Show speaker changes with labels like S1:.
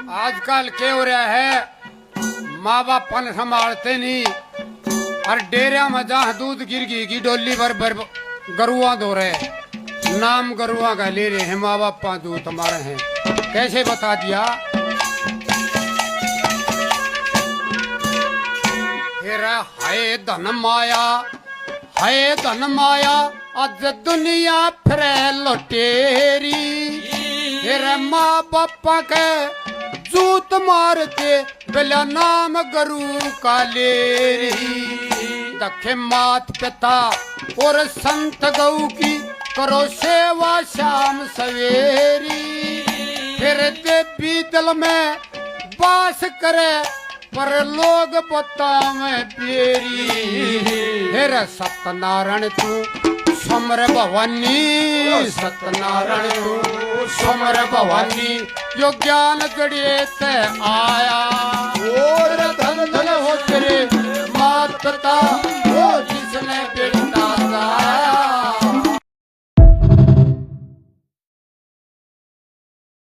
S1: आजकल क्या हो रहा है, माँ बाप पन संभालते नहीं और डेरिया में जहाँ दूध गिर गई की डोली भर गरुआ धो रहे, नाम गरुआ का ले रहे हैं, माँ बाप दूध हमारे हैं। कैसे बता दिया? हाय धन माया, हाय धन माया, आज दुनिया फिर लुटेरी। तेरे माँ बापा के जूत मारते बिला नाम गरु का लेरी। दखे मात पिता और संत गौ की करो सेवा शाम सवेरी। फिर देवी दल में बास करे पर लोग बतावे पेरी। फिर सत्यनारायण तू समर भवानी, सत्यनारायण तू समर भवानी, जो ज्ञान जड़िए ते आया। और धन धन हो तेरे मात पिता